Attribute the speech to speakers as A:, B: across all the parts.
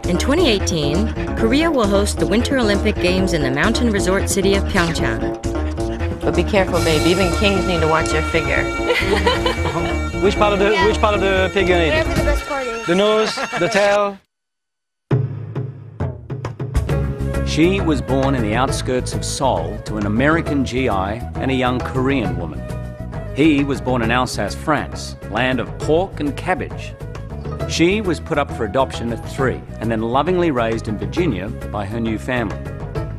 A: In 2018, Korea will host the Winter Olympic Games in the mountain resort city of Pyeongchang.
B: But be careful, babe. Even kings need to watch their figure.
C: Which part of the pig you need?
D: Whatever the best part is.
C: The nose, the tail.
E: She was born in the outskirts of Seoul to an American GI and a young Korean woman. He was born in Alsace, France, land of pork and cabbage. She was put up for adoption at 3 and then lovingly raised in Virginia by her new family.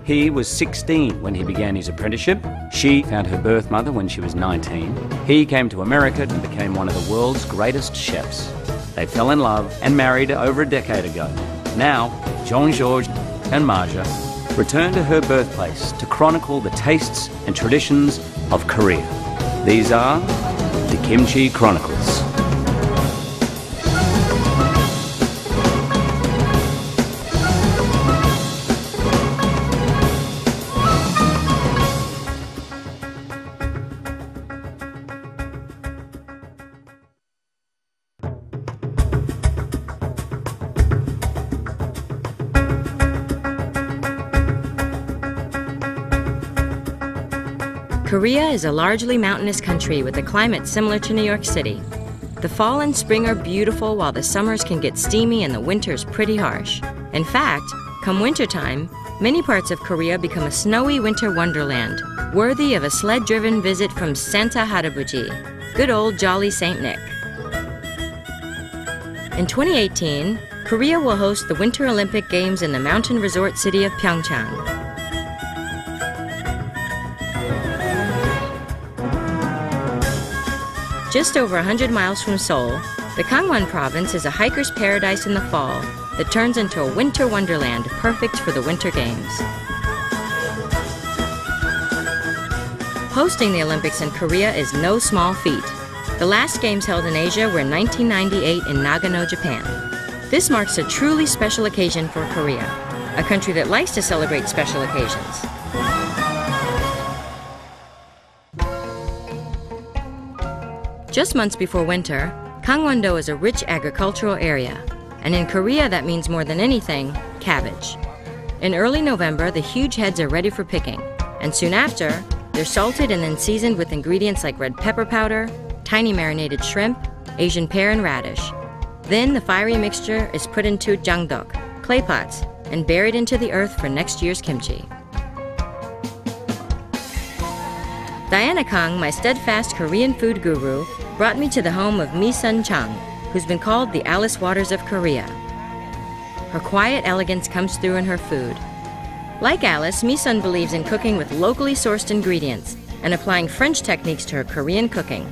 E: He was 16 when he began his apprenticeship. She found her birth mother when she was 19. He came to America and became one of the world's greatest chefs. They fell in love and married over a decade ago. Now, Jean-Georges and Marja return to her birthplace to chronicle the tastes and traditions of Korea. These are the Kimchi Chronicles.
A: Korea is a largely mountainous country with a climate similar to New York City. The fall and spring are beautiful while the summers can get steamy and the winters pretty harsh. In fact, come wintertime, many parts of Korea become a snowy winter wonderland, worthy of a sled-driven visit from Santa Harabuji, good old jolly Saint Nick. In 2018, Korea will host the Winter Olympic Games in the mountain resort city of Pyeongchang. Just over 100 miles from Seoul, the Gangwon province is a hiker's paradise in the fall that turns into a winter wonderland perfect for the Winter Games. Hosting the Olympics in Korea is no small feat. The last games held in Asia were in 1998 in Nagano, Japan. This marks a truly special occasion for Korea, a country that likes to celebrate special occasions. Just months before winter, Gangwon-do is a rich agricultural area, and in Korea that means more than anything, cabbage. In early November, the huge heads are ready for picking, and soon after, they're salted and then seasoned with ingredients like red pepper powder, tiny marinated shrimp, Asian pear, and radish. Then the fiery mixture is put into jangdeok, clay pots, and buried into the earth for next year's kimchi. Diana Kang, my steadfast Korean food guru, brought me to the home of Mi-sun Chang, who's been called the Alice Waters of Korea. Her quiet elegance comes through in her food. Like Alice, Mi-sun believes in cooking with locally sourced ingredients and applying French techniques to her Korean cooking.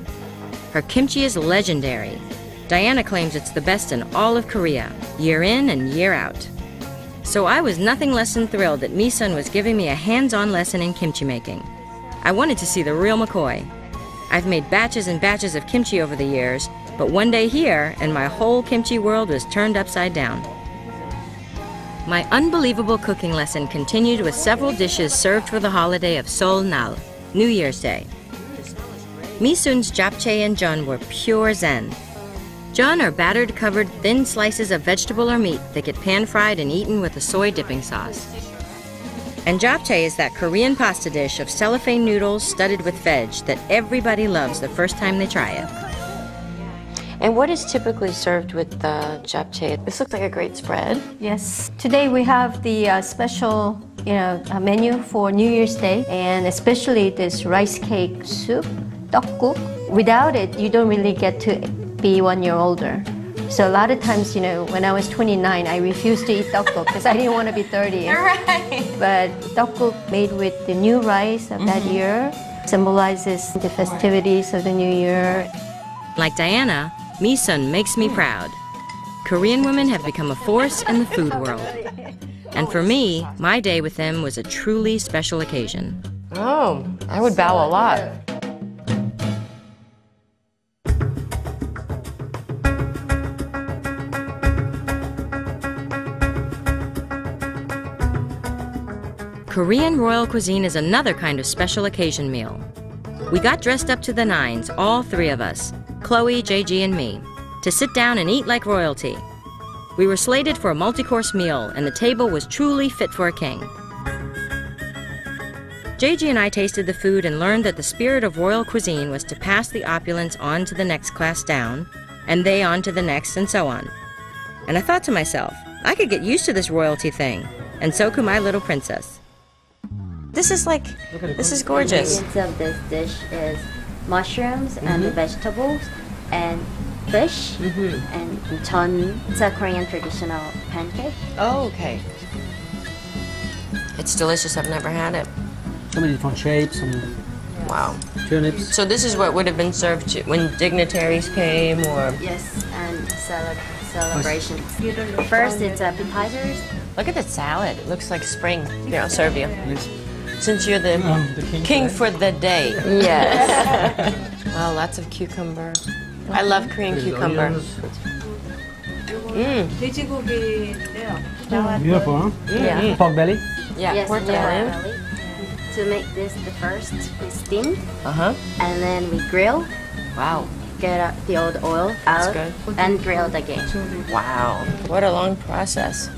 A: Her kimchi is legendary. Diana claims it's the best in all of Korea, year in and year out. So I was nothing less than thrilled that Mi-sun was giving me a hands-on lesson in kimchi making. I wanted to see the real McCoy. I've made batches and batches of kimchi over the years, but one day here, and my whole kimchi world was turned upside down. My unbelievable cooking lesson continued with several dishes served for the holiday of Seol-nal, New Year's Day. Mi-sun's japchae and jeon were pure zen. Jeon are battered, covered, thin slices of vegetable or meat that get pan-fried and eaten with a soy dipping sauce. And japchae is that Korean pasta dish of cellophane noodles studded with veg that everybody loves the first time they try it.
B: And what is typically served with the japchae? This looks like a great spread.
D: Yes. Today we have the special, menu for New Year's Day, and especially this rice cake soup, tteokguk. Without it, you don't really get to be 1 year older. So a lot of times, when I was 29, I refused to eat tteokguk because I didn't want to be 30.
B: Right.
D: But tteokguk made with the new rice of that year symbolizes the festivities of the new year.
A: Like Diana, Mi-sun makes me proud. Korean women have become a force in the food world. And for me, my day with them was a truly special occasion.
B: Oh, I would bow a lot.
A: Korean royal cuisine is another kind of special occasion meal. We got dressed up to the nines, all 3 of us, Chloe, JG, and me, to sit down and eat like royalty. We were slated for a multi-course meal, and the table was truly fit for a king. JG and I tasted the food and learned that the spirit of royal cuisine was to pass the opulence on to the next class down, and they on to the next, and so on. And I thought to myself, I could get used to this royalty thing, and so could my little princess.
B: This is gorgeous.
D: The ingredients of this dish is mushrooms and the vegetables and fish and chon. It's a Korean traditional pancake.
B: Oh, okay. It's delicious. I've never had it.
C: So many different shapes and
B: Wow.
C: turnips.
B: So this is what would have been served when dignitaries came, or
D: Yes, and celebrations. First, it's appetizers.
B: look at the salad. It looks like spring. Here, I'll serve you.
C: Yes.
B: Since you're the king for the day.
D: Yes.
B: Wow, lots of cucumber. I love Korean cucumber.
C: Beautiful, huh?
D: Yeah.
C: Pork belly.
B: Yeah,
D: Yes,
B: pork
D: yeah.
B: belly.
D: To make this, the first we steam,
B: Uh-huh.
D: and then we grill,
B: Wow.
D: get the old oil out,
B: good.
D: and grill it again.
B: Wow. What a long process.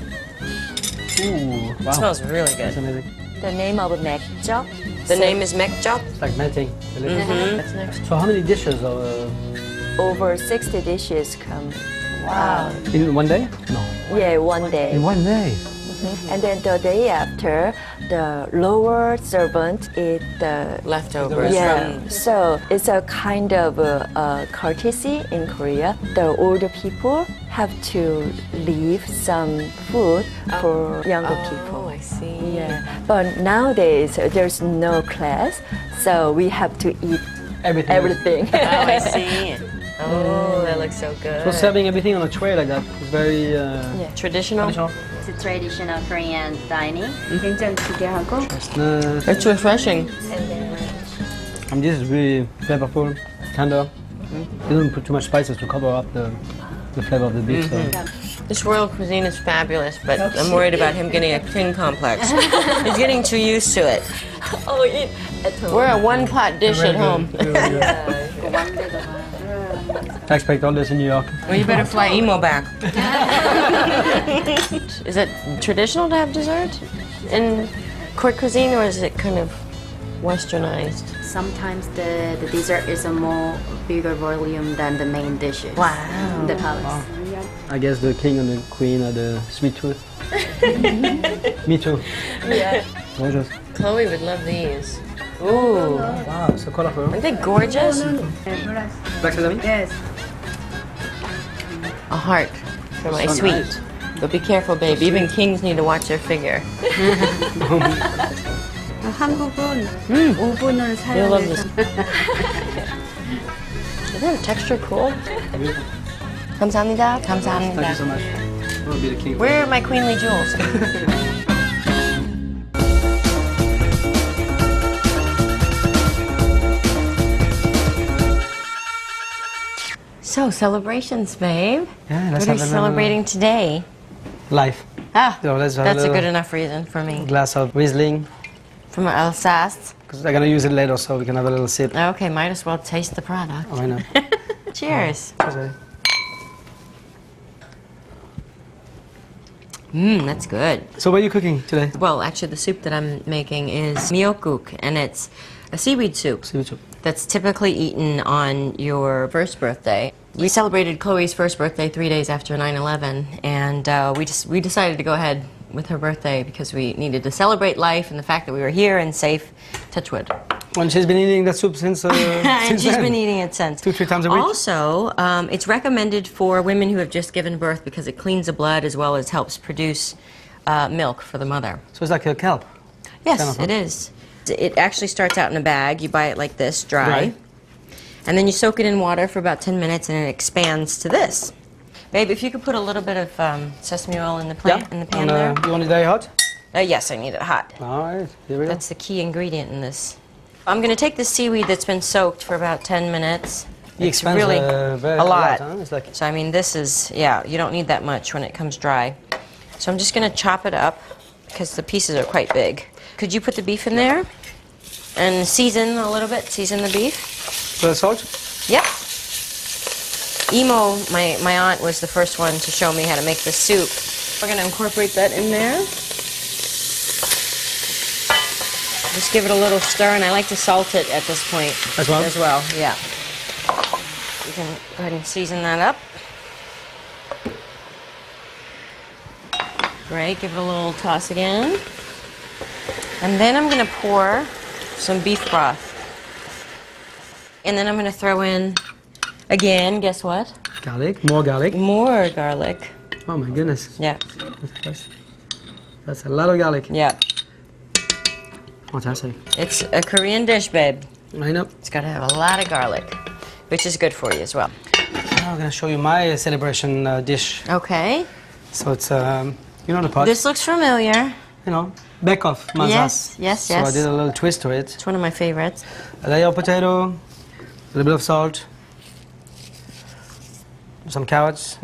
C: Ooh, wow.
B: It smells really
C: That's
B: good.
C: amazing.
D: The name of mekjok.
B: The name is mekjok.
C: It's like melting. Delicious.
B: That's next.
C: So how many dishes
F: Over 60 dishes come.
B: Wow.
C: in one day? No.
F: Yeah, one day.
C: In one day.
F: And then the day after, the lower servant eat the
B: Leftovers
F: yeah.
B: from...
F: So it's a kind of courtesy in Korea. The older people have to leave some food for younger people.
B: Oh, I see.
F: Yeah. But nowadays there's no class, so we have to eat
C: Everything.
F: everything.
B: Oh, I see. Oh, that looks so good.
C: So serving everything on a tray like that is very
B: Traditional?
C: traditional.
D: It's a traditional Korean dining. 굉장히 특이하고.
C: Chestnut.
B: It's refreshing.
C: And this is really flavorful, tender. You don't put too much spices to cover up the flavor of the beef. So.
B: This royal cuisine is fabulous, but I'm worried about him getting a king complex. He's getting too used to it.
F: Oh, eat at home.
B: We're a one-pot dish at home.
C: I expect all this in New York.
B: Well, you better fly emo back. Is it traditional to have dessert in court cuisine, or is it kind of westernized?
D: Sometimes the dessert is a more bigger volume than the main dishes.
B: Wow.
D: In the palace.
C: I guess the king and the queen are the sweet tooth. Me too.
F: Yeah.
C: Gorgeous.
B: Chloe would love these. Ooh.
C: Wow, so colorful.
B: Aren't they gorgeous?
C: Black sesame?
D: Yes.
B: A heart for my
C: So
B: sweet.
C: nice.
B: But be careful, babe. Even kings need to watch their figure.
G: 한국은 5분을
B: You'll love this.
G: 사용해서
B: Isn't the texture cool? 감사합니다. 감사합니다.
C: Thank you so much. I will be the king.
B: Where are my queenly jewels? So, celebrations, babe.
C: Yeah, let's
B: What are
C: have
B: you
C: a
B: celebrating today?
C: life.
B: Ah,
C: So let's have
B: that's a
C: little
B: good enough reason for me.
C: glass of Riesling,
B: From Alsace.
C: because I'm gonna use it later, so we can have a little sip.
B: Okay, might as well taste the product.
C: Why not?
B: Cheers.
C: Okay.
B: That's good.
C: So what are you cooking today?
B: Well, actually, the soup that I'm making is miokguk, and it's a seaweed soup
C: Seaweed soup.
B: that's typically eaten on your first birthday. We celebrated Chloe's first birthday 3 days after 9/11, and we decided to go ahead with her birthday because we needed to celebrate life and the fact that we were here and safe. Touch wood.
C: Well, she's been eating that soup since
B: And
C: since
B: she's
C: then.
B: been eating it since.
C: 2-3 times a week.
B: Also, it's recommended for women who have just given birth because it cleans the blood as well as helps produce milk for the mother.
C: So it's like a kelp.
B: Yes,
C: Kind of, huh?
B: it is. It actually starts out in a bag. You buy it like this, dry.
C: Dry.
B: And then you soak it in water for about 10 minutes and it expands to this. Babe, if you could put a little bit of sesame oil in the pan
C: And,
B: there.
C: you want it very hot?
B: Yes, I need it hot.
C: All right, here we go.
B: That's the key ingredient in this. I'm going to take the seaweed that's been soaked for about 10 minutes.
C: It
B: It's
C: expands
B: really
C: very
B: a lot.
C: huh? It's like
B: So, I mean, this is, yeah, you don't need that much when it comes dry. So I'm just going to chop it up because the pieces are quite big. Could you put the beef in there and season a little bit? Season the beef?
C: salt.
B: Yep. Emo, my aunt, was the first one to show me how to make the soup. We're going to incorporate that in there. Just give it a little stir, and I like to salt it at this point.
C: As well?
B: As well, yeah. You can go ahead and season that up. Great, give it a little toss again. And then I'm going to pour some beef broth. And then I'm going to throw in, again, guess what?
C: Garlic, more garlic.
B: More garlic.
C: Oh my goodness.
B: Yeah.
C: That's a lot of garlic.
B: Yeah.
C: Fantastic.
B: It's a Korean dish, babe.
C: I know.
B: It's got to have a lot of garlic, which is good for you as well.
C: Now I'm going to show you my celebration dish.
B: Okay.
C: So it's, you know the pot?
B: This looks familiar.
C: You know, back off, mazas.
B: Yes, yes,
C: So
B: yes.
C: I did a little twist to it.
B: It's one of my favorites.
C: A layer of potato, a little bit of salt, some carrots,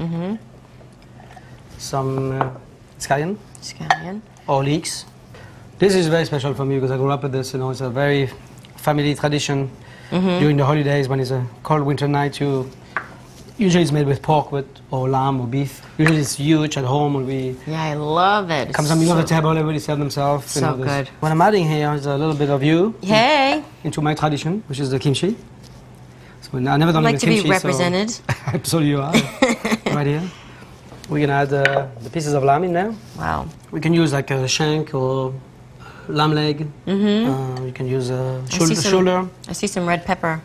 C: some scallion
B: Scallion.
C: or leeks. This is very special for me because I grew up with this. You know, it's a very family tradition. During the holidays, when it's a cold winter night, usually it's made with pork or lamb or beef. Usually it's huge at home when we
B: Yeah, I love it.
C: comes on the middle of the table, everybody serve themselves.
B: So good.
C: What I'm adding here is a little bit of you
B: Hey,
C: into my tradition, which is the kimchi. So I never
B: I'd
C: done
B: like
C: with
B: to
C: kimchi,
B: be represented.
C: So you are right here. We're gonna add the pieces of lamb in there.
B: Wow.
C: We can use like a shank or lamb leg. You can use shoulder.
B: I see some red pepper.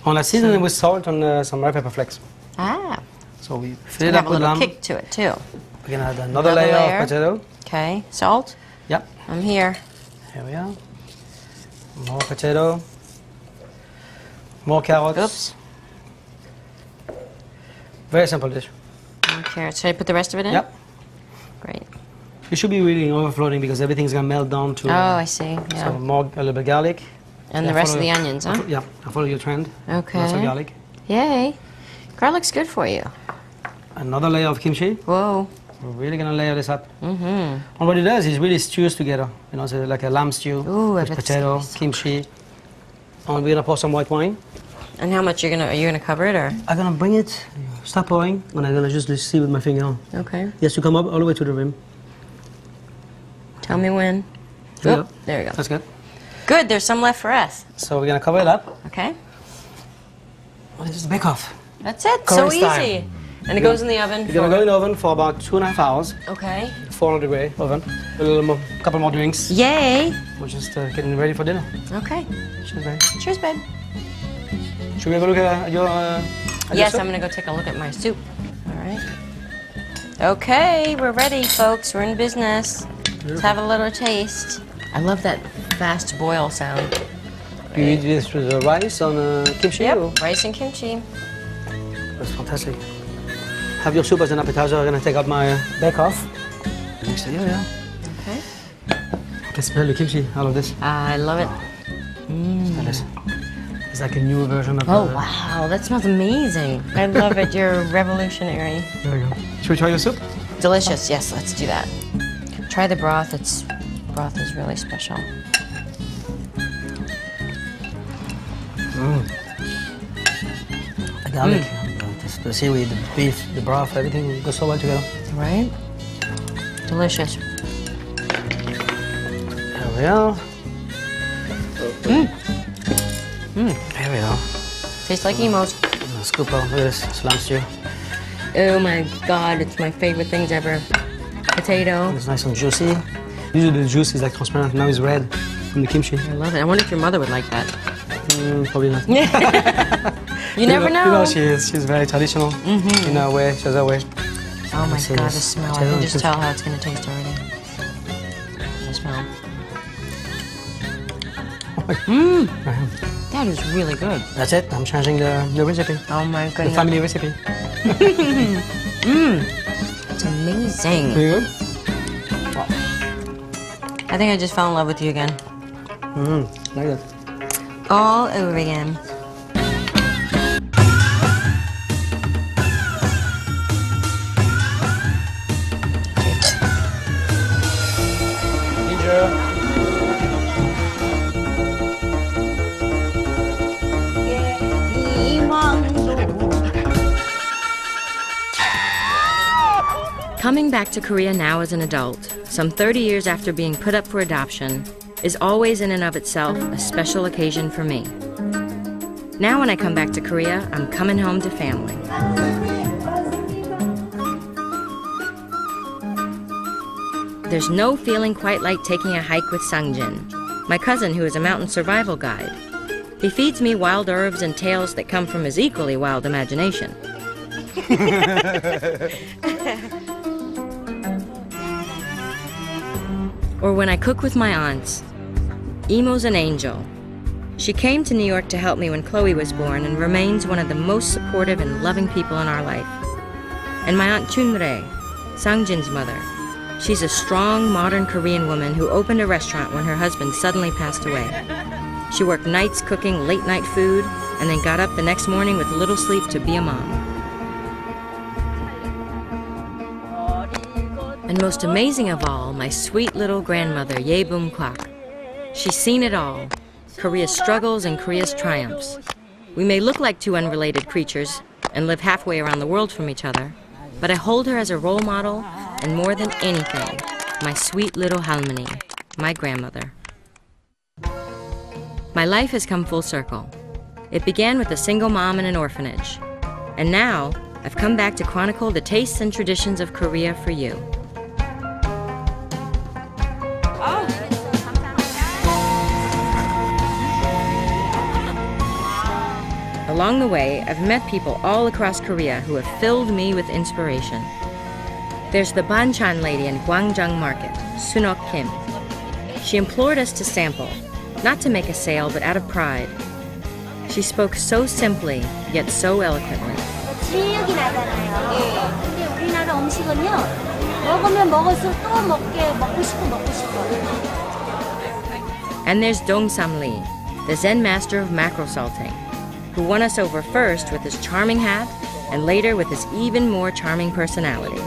C: On a seasoning with salt and some red pepper flakes.
B: Ah,
C: So we
B: it's
C: fill it
B: gonna
C: up
B: have a
C: with
B: little
C: lamb.
B: kick to it too.
C: We're gonna add another layer of potato.
B: Okay, salt.
C: Yep.
B: I'm here.
C: Here we are. More potato. More carrots.
B: Oops.
C: Very simple dish.
B: More carrots. Should I put the rest of it in?
C: Yep.
B: Great.
C: It should be really overflowing because everything's gonna melt down to.
B: Oh, I see. Yeah.
C: So a little bit garlic.
B: And the rest of the onions, huh?
C: Yeah, I follow your trend.
B: Okay.
C: Lots of garlic.
B: Yay. Garlic's good for you.
C: Another layer of kimchi.
B: Whoa.
C: We're really gonna layer this up. And what it does is really stews together. You know, so like a lamb stew
B: Ooh, I
C: with
B: bet it's
C: potato,
B: gonna be so
C: kimchi. And we're gonna pour some white wine.
B: And how much are you gonna cover it or?
C: I'm gonna bring it, start pouring, and I'm gonna just see with my finger.
B: Okay.
C: Yes, to come up all the way to the rim.
B: Tell me when.
C: Here we
B: Oop,
C: go.
B: there we go.
C: That's good.
B: Good, there's some left for us.
C: So we're gonna cover it up.
B: Okay.
C: This is the bake off.
B: That's it.
C: Korean
B: so
C: style.
B: easy. And it goes in the oven
C: You're gonna go in the oven for about 2.5 hours.
B: Okay.
C: 400 degree oven. A little more, couple more drinks.
B: Yay.
C: We're just getting ready for dinner.
B: Okay.
C: Cheers, babe.
B: Cheers, babe.
C: Should we have a look at your?
B: Yes,
C: soup?
B: I'm gonna go take a look at my soup. All right. Okay, we're ready, folks. We're in business. Let's have a little taste. I love that fast boil sound.
C: Do you eat this with rice on kimchi?
B: Yep,
C: Or?
B: rice and kimchi.
C: That's fantastic. Have your soup as an appetizer. I'm gonna take out my bake off. Mix it, yeah.
B: Okay.
C: I can smell the kimchi. I love this.
B: I love it.
C: Smell this. It's like a new version of.
B: Oh, wow, that smells amazing. I love it. You're revolutionary.
C: There we go. Should we try your soup?
B: Delicious. Yes, let's do that. Try the broth. Broth is really special.
C: The garlic, the seaweed, the beef, the broth, everything goes so well together.
B: Right? Delicious.
C: There we are. There we go.
B: Tastes like Emo's.
C: Scoop out. Look at this slam stew.
B: Oh my God, it's my favorite things ever. Potato.
C: It's nice and juicy. Usually the juice is like transparent. Now it's red from the kimchi.
B: I love it. I wonder if your mother would like that.
C: Probably not.
B: You never know.
C: You know she is. She's very traditional in her way. She has her way.
B: Oh my
C: So
B: God,
C: this
B: the smell. I
C: potato
B: can
C: and
B: just
C: kimchi.
B: tell how it's going to taste already. The smell. That is really good.
C: That's it. I'm changing the recipe.
B: Oh my
C: The
B: goodness.
C: family recipe.
B: It's amazing.
C: Very good.
B: I think I just fell in love with you again.
C: Like that.
B: All over again.
C: Ginger.
A: Coming back to Korea now as an adult, some 30 years after being put up for adoption, is always in and of itself a special occasion for me. Now when I come back to Korea, I'm coming home to family. There's no feeling quite like taking a hike with Sangjin, my cousin who is a mountain survival guide. He feeds me wild herbs and tales that come from his equally wild imagination. Or when I cook with my aunts. Imo's an angel. She came to New York to help me when Chloe was born and remains one of the most supportive and loving people in our life. And my Aunt Chunrae, Sangjin's mother. She's a strong, modern Korean woman who opened a restaurant when her husband suddenly passed away. She worked nights cooking late-night food and then got up the next morning with little sleep to be a mom. And most amazing of all, my sweet little grandmother, Ye Bum Kwak. She's seen it all, Korea's struggles and Korea's triumphs. We may look like two unrelated creatures and live halfway around the world from each other, but I hold her as a role model, and more than anything, my sweet little halmoni, my grandmother. My life has come full circle. It began with a single mom in an orphanage, and now I've come back to chronicle the tastes and traditions of Korea for you. Along the way, I've met people all across Korea who have filled me with inspiration. There's the banchan lady in Gwangjang Market, Sunok Kim. She implored us to sample, not to make a sale, but out of pride. She spoke so simply, yet so eloquently.
H: 실력이 나잖아요. 근데 우리나라 음식은요, 먹으면 먹을수록 또 먹고 싶어.
A: And there's Dong-sam Lee, the Zen master of mackerel salting, who won us over first with his charming hat and later with his even more charming personality.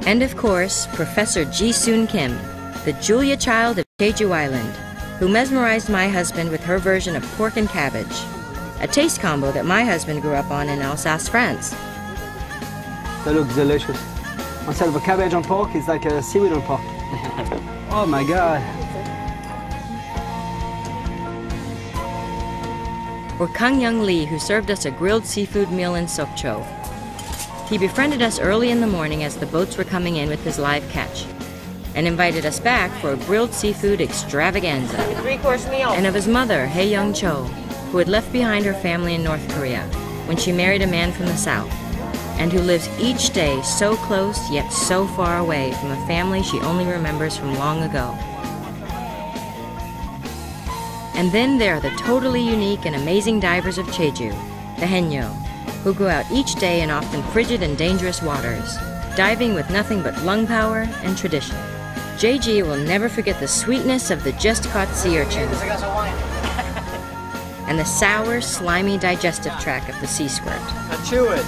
A: And of course, Professor Ji-soon Kim, the Julia child of Jeju Island, who mesmerized my husband with her version of pork and cabbage, a taste combo that my husband grew up on in Alsace, France.
C: That looks delicious. Instead of a cabbage on pork, it's like a seaweed on pork. Oh my God.
A: Or Kang Young Lee, who served us a grilled seafood meal in Sokcho. He befriended us early in the morning as the boats were coming in with his live catch, and invited us back for a grilled seafood extravaganza.
B: A three-course meal.
A: And of his mother, Hae Young Cho, who had left behind her family in North Korea when she married a man from the South, and who lives each day so close yet so far away from a family she only remembers from long ago. And then there are the totally unique and amazing divers of Jeju, the Haenyeo, who go out each day in often frigid and dangerous waters, diving with nothing but lung power and tradition. JG will never forget the sweetness of the just-caught sea urchins and the sour, slimy digestive tract of the sea squirt.
C: Now chew it.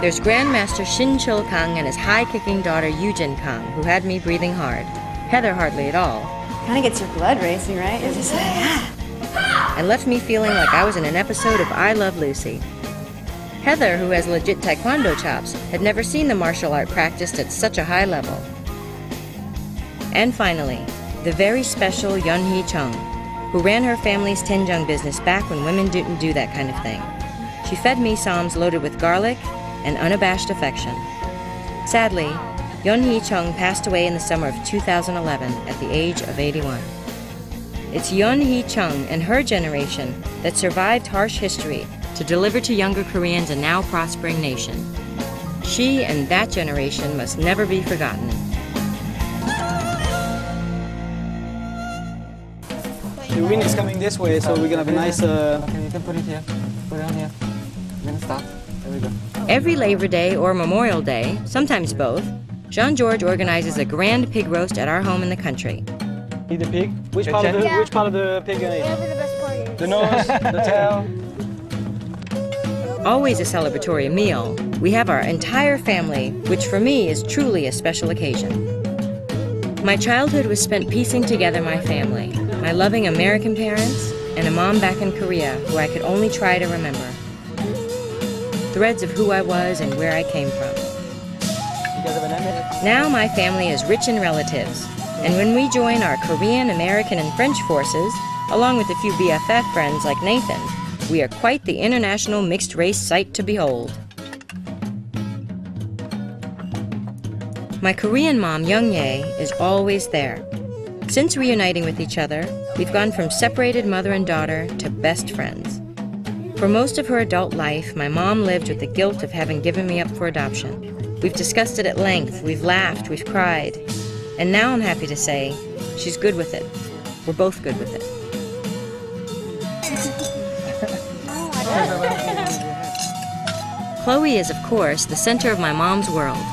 A: There's Grandmaster Shin Chul Kang and his high-kicking daughter Yujin Kang, who had me breathing hard. Heather hardly at all.
G: Kind of gets your blood racing, right? You're just like,
A: And left me feeling like I was in an episode of I Love Lucy. Heather, who has legit taekwondo chops, had never seen the martial art practiced at such a high level. And finally, the very special Yeon Hee Chung, who ran her family's Tenjang business back when women didn't do that kind of thing. She fed me psalms loaded with garlic and unabashed affection. Sadly, Yeon Hee Chung passed away in the summer of 2011 at the age of 81. It's Yeon Hee Chung and her generation that survived harsh history to deliver to younger Koreans a now prospering nation. She and that generation must never be forgotten.
C: The wind is coming this way, so we're gonna have a nice.
I: You can put it here. Put it on here. Then stop. There we go.
A: Every Labor Day or Memorial Day, sometimes both, Jean-Georges organizes a grand pig roast at our home in the country.
C: Eat the pig. Which part of the pig gonna eat?
H: Whatever the best part is.
C: The nose, the tail.
A: Always a celebratory meal, we have our entire family, which for me is truly a special occasion. My childhood was spent piecing together my family, my loving American parents, and a mom back in Korea who I could only try to remember. Threads of who I was and where I came from. Now my family is rich in relatives, and when we join our Korean, American, and French forces, along with a few BFF friends like Nathan, we are quite the international mixed-race sight to behold. My Korean mom, Young-Ye, is always there. Since reuniting with each other, we've gone from separated mother and daughter to best friends. For most of her adult life, my mom lived with the guilt of having given me up for adoption. We've discussed it at length, we've laughed, we've cried. And now I'm happy to say, she's good with it. We're both good with it. Chloe is, of course, the center of my mom's world.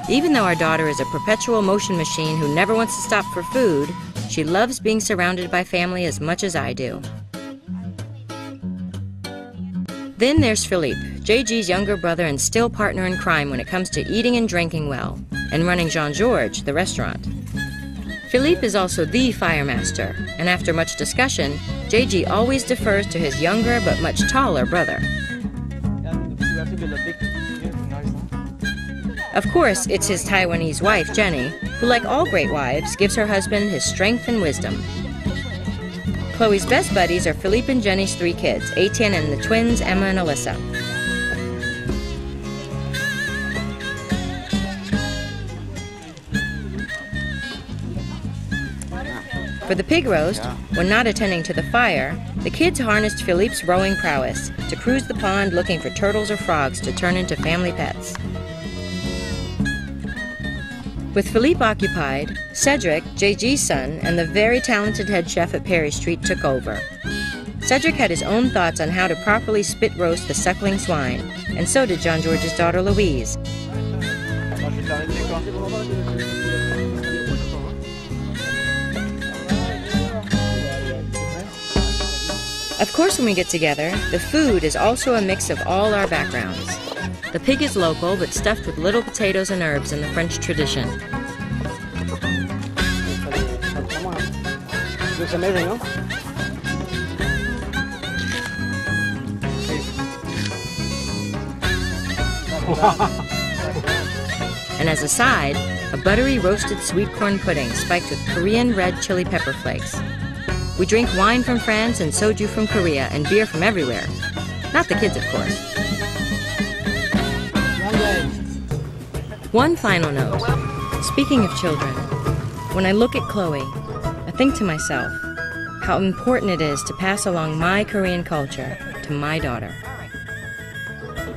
A: Even though our daughter is a perpetual motion machine who never wants to stop for food, she loves being surrounded by family as much as I do. Then there's Philippe, JG's younger brother and still partner in crime when it comes to eating and drinking well, and running Jean-Georges, the restaurant. Philippe is also the fire master, and after much discussion, JG always defers to his younger but much taller brother. Of course, it's his Taiwanese wife, Jenny, who, like all great wives, gives her husband his strength and wisdom. Chloe's best buddies are Philippe and Jenny's 3 kids, Etienne and the twins, Emma and Alyssa. For the pig roast, when not attending to the fire, the kids harnessed Philippe's rowing prowess to cruise the pond looking for turtles or frogs to turn into family pets. With Philippe occupied, Cedric, JG's son, and the very talented head chef at Perry Street took over. Cedric had his own thoughts on how to properly spit roast the suckling swine, and so did Jean-Georges' daughter Louise. Of course, when we get together, the food is also a mix of all our backgrounds. The pig is local, but stuffed with little potatoes and herbs in the French tradition.
C: Looks amazing, no?
A: And as a side, a buttery roasted sweet corn pudding spiked with Korean red chili pepper flakes. We drink wine from France and soju from Korea and beer from everywhere. Not the kids, of course. One final note. Speaking of children, when I look at Chloe, I think to myself how important it is to pass along my Korean culture to my daughter.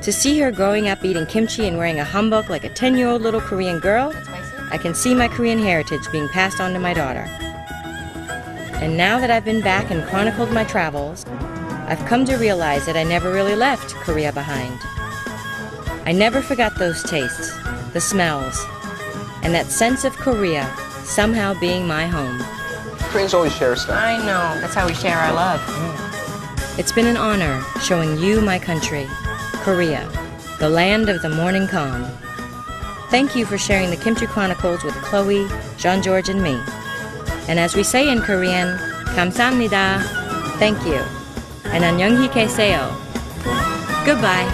A: To see her growing up eating kimchi and wearing a hanbok like a 10-year-old little Korean girl, I can see my Korean heritage being passed on to my daughter. And now that I've been back and chronicled my travels, I've come to realize that I never really left Korea behind. I never forgot those tastes, the smells, and that sense of Korea somehow being my home.
I: Koreans always share stuff.
B: I know. That's how we share our love.
A: It's been an honor showing you my country, Korea, the land of the morning calm. Thank you for sharing the Kimchi Chronicles with Chloe, Jean-Georges, and me. And as we say in Korean, 감사합니다, thank you, and 안녕히 계세요, goodbye.